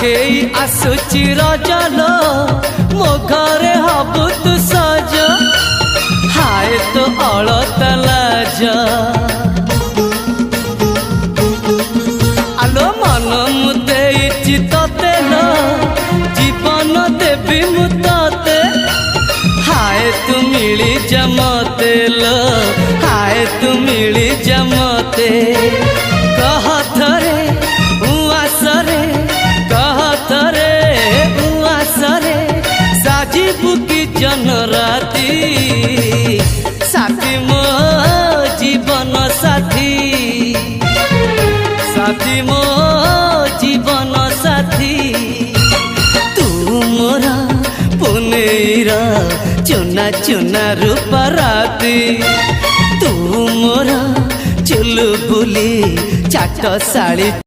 आगेई आसुची रजलो मो घरे हबु तू सज हाय तो अलत लाज आलो मन मुदेइछि तते लो जीवन देवी मु तते हाय तू मिली जमते लो हाय तू मिली जमते कह थरे उआसरे कह थरे उआसरे साजिबु की जन राती साथी मो जीवन साथी साथी मो जीवन साथी तू मोरा पुनेरा चुना चुना रूपा राती तू मोरा चुलबुली चाट साड़ी।